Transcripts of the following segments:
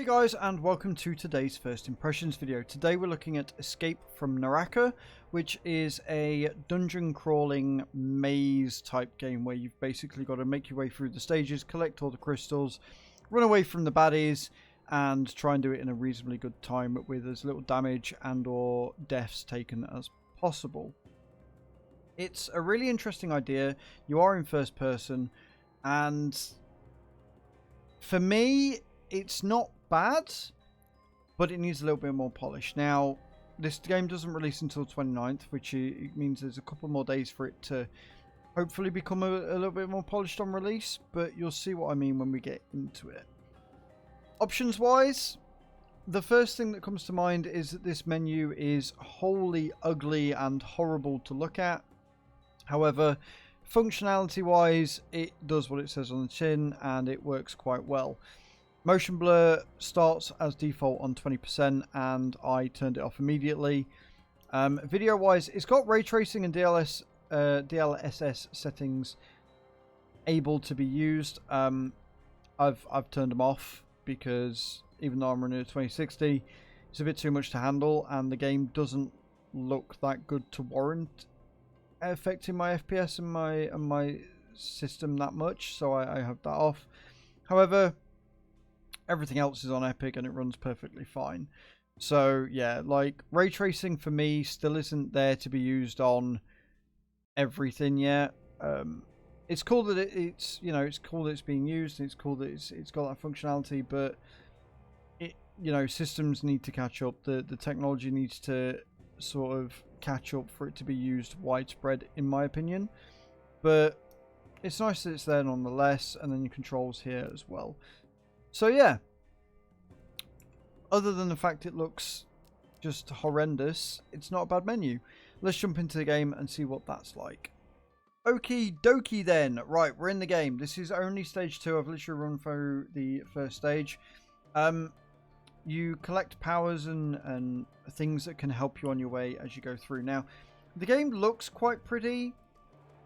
Hey guys, and welcome to today's first impressions video. Today we're looking at Escape from Naraka, which is a dungeon crawling maze type game where you've basically got to make your way through the stages, collect all the crystals, run away from the baddies, and try and do it in a reasonably good time with as little damage and or deaths taken as possible. It's a really interesting idea. You are in first person, and for me it's not bad, but it needs a little bit more polish. Now, this game doesn't release until 29th, which means there's a couple more days for it to hopefully become a little bit more polished on release, but you'll see what I mean when we get into it. Options wise, the first thing that comes to mind is that this menu is wholly ugly and horrible to look at. However, functionality wise, it does what it says on the tin and it works quite well. Motion blur starts as default on 20% and I turned it off immediately. Video wise, it's got ray tracing and DLSS settings able to be used. I've turned them off because even though I'm running a 2060, it's a bit too much to handle and the game doesn't look that good to warrant affecting my FPS and my system that much, so I have that off. However, everything else is on Epic and it runs perfectly fine. So yeah, like ray tracing for me still isn't there to be used on everything yet. It's cool that it's it's cool that it's being used. And it's cool that it's got that functionality, but systems need to catch up. The technology needs to sort of catch up for it to be used widespread, in my opinion. But it's nice that it's there nonetheless, and then your controls here as well. So yeah, other than the fact it looks just horrendous, it's not a bad menu. Let's jump into the game and see what that's like. Okie dokie then. Right, we're in the game. This is only stage 2. I've literally run through the first stage. You collect powers and things that can help you on your way as you go through. Now, the game looks quite pretty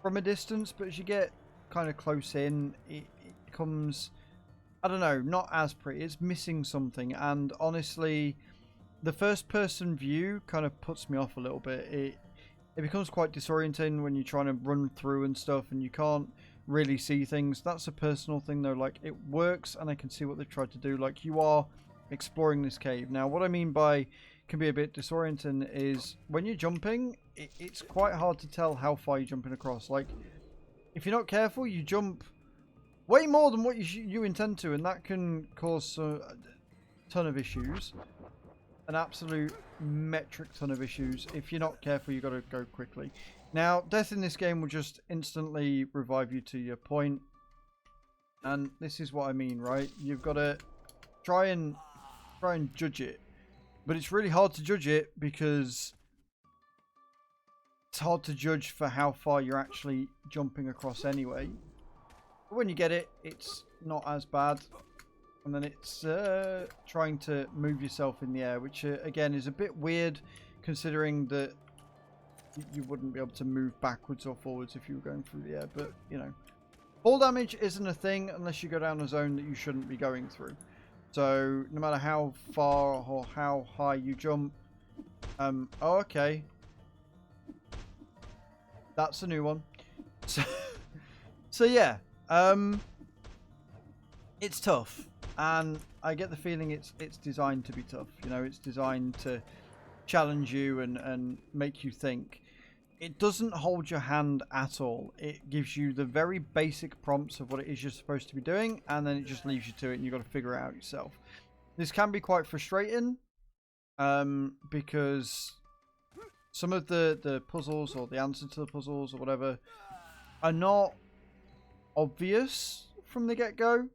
from a distance, but as you get kind of close in, it becomes, I don't know, not as pretty. It's missing something, and honestly, the first person view kind of puts me off a little bit. It becomes quite disorienting when you're trying to run through and stuff and you can't really see things. That's a personal thing though. Like, it works and I can see what they've tried to do. Like, you are exploring this cave. Now, what I mean by can be a bit disorienting is when you're jumping, it's quite hard to tell how far you're jumping across. Like, if you're not careful, you jump way more than what you intend to, and that can cause a ton of issues. An absolute metric ton of issues. If you're not careful, you've got to go quickly. Now, death in this game will just instantly revive you to your point. And this is what I mean, right? You've got to try and judge it. But it's really hard to judge it because it's hard to judge for how far you're actually jumping across anyway. But when you get it, it's not as bad. And then it's trying to move yourself in the air, which again is a bit weird considering that you wouldn't be able to move backwards or forwards if you were going through the air. But, fall damage isn't a thing unless you go down a zone that you shouldn't be going through. So no matter how far or how high you jump, oh, okay, that's a new one. So yeah, it's tough. And I get the feeling it's designed to be tough. It's designed to challenge you and make you think. It doesn't hold your hand at all. It gives you the very basic prompts of what it is you're supposed to be doing, and then it just leaves you to it, and you've got to figure it out yourself. This can be quite frustrating because some of the puzzles or the answer to the puzzles or whatever are not obvious from the get-go.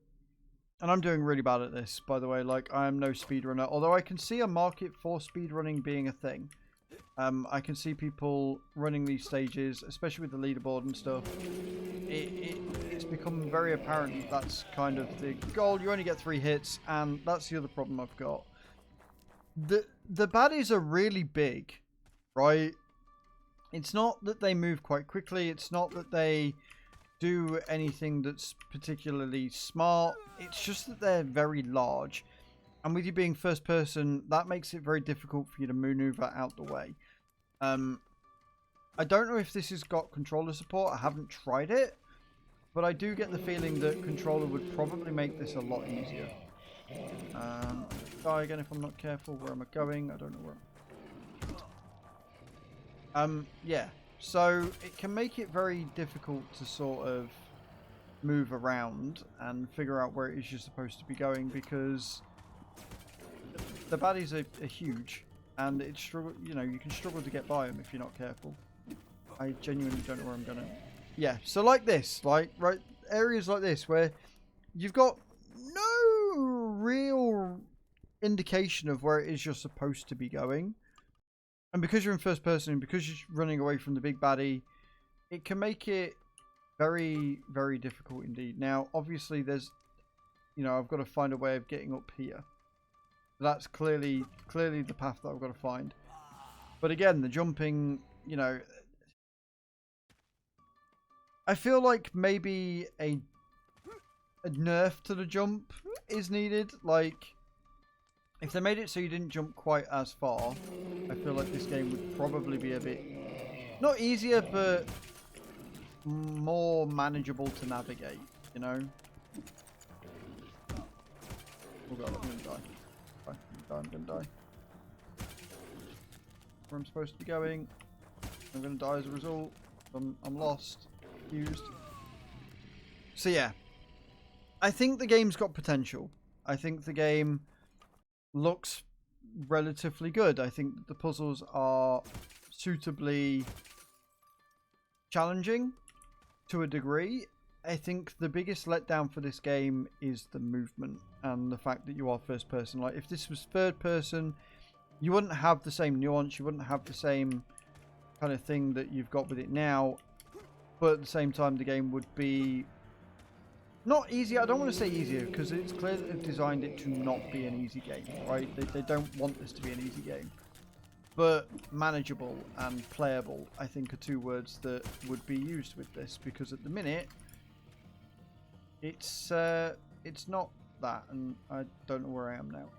And I'm doing really bad at this, by the way. Like, I am no speedrunner. Although I can see a market for speedrunning being a thing. I can see people running these stages, especially with the leaderboard and stuff. It's become very apparent that's kind of the goal. You only get 3 hits, and that's the other problem I've got. The baddies are really big, right? It's not that they move quite quickly. It's not that they do anything that's particularly smart. It's just that they're very large. And with you being first person, that makes it very difficult for you to maneuver out the way. I don't know if this has got controller support. I haven't tried it. But I do get the feeling that controller would probably make this a lot easier. Die again if I'm not careful. Where am I going? I don't know where. Yeah. So it can make it very difficult to sort of move around and figure out where it is you're supposed to be going, because the baddies are huge, and it's struggle. You know, you can struggle to get by them if you're not careful. I genuinely don't know where I'm gonna. Yeah, so like this, like right areas like this where you've got no real indication of where it is you're supposed to be going, and because you're in first person and because you're running away from the big baddie, it can make it very, very difficult indeed. Now, obviously, there's, you know, I've got to find a way of getting up here. That's clearly the path that I've got to find. But again, the jumping, you know, I feel like maybe a nerf to the jump is needed. Like, if they made it so you didn't jump quite as far, I feel like this game would probably be a bit, not easier, but more manageable to navigate, you know? Oh god, I'm gonna die. I'm gonna die. Where I'm supposed to be going. I'm gonna die as a result. I'm lost. Confused. So yeah. I think the game's got potential. I think the game looks relatively good. I think the puzzles are suitably challenging to a degree. I think the biggest letdown for this game is the movement and the fact that you are first person. Like, if this was third person, you wouldn't have the same nuance, you wouldn't have the same kind of thing that you've got with it now, but at the same time the game would be not easy. I don't want to say easier, because it's clear that they've designed it to not be an easy game, right? They don't want this to be an easy game. But manageable and playable, I think, are two words that would be used with this, because at the minute it's not that, and I don't know where I am now.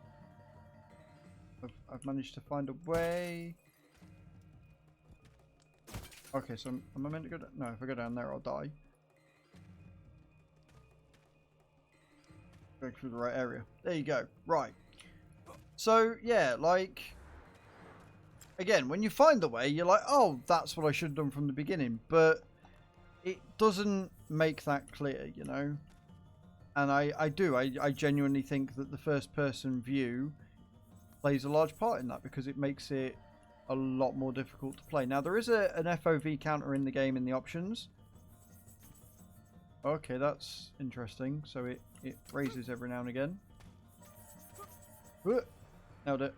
I've managed to find a way. Okay, so am I meant to go down? No, if I go down there, I'll die. Going through the right area. There you go. Right. So, yeah, like, again, when you find the way, you're like, oh, that's what I should have done from the beginning. But it doesn't make that clear, you know? And I genuinely think that the first person view plays a large part in that, because it makes it a lot more difficult to play. Now, there is an FOV counter in the game in the options. Okay, that's interesting. So it raises every now and again. Nailed it.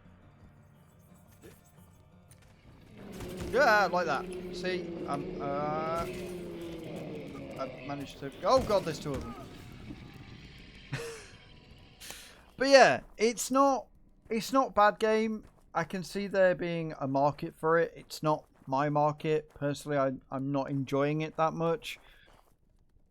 Yeah, like that. See, I managed to. Oh god, there's two of them. But yeah, it's not bad game. I can see there being a market for it. It's not my market personally. I'm not enjoying it that much.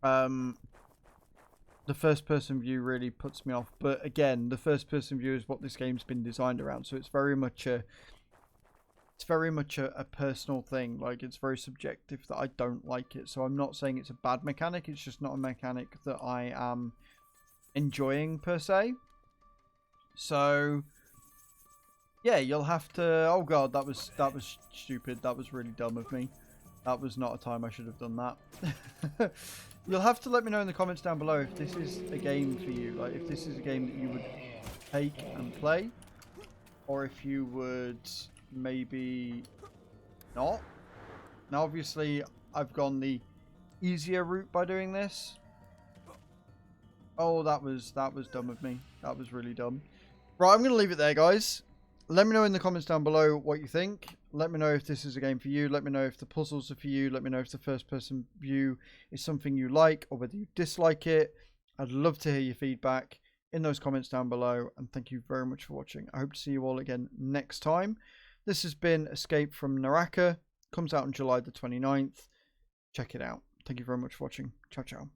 The first person view really puts me off, but again, the first person view is what this game's been designed around, so it's very much a personal thing. Like, it's very subjective that I don't like it. So I'm not saying it's a bad mechanic, it's just not a mechanic that I am enjoying per se. So yeah, you'll have to. Oh god, that was stupid. That was really dumb of me. That was not a time I should have done that. You'll have to let me know in the comments down below if this is a game for you. Like, if this is a game that you would take and play, or if you would maybe not. Now, obviously, I've gone the easier route by doing this. Oh, that was dumb of me. That was really dumb. Right, I'm going to leave it there, guys. Let me know in the comments down below what you think. Let me know if this is a game for you. Let me know if the puzzles are for you. Let me know if the first person view is something you like or whether you dislike it. I'd love to hear your feedback in those comments down below. And thank you very much for watching. I hope to see you all again next time. This has been Escape from Naraka. Comes out on July the 29th. Check it out. Thank you very much for watching. Ciao, ciao.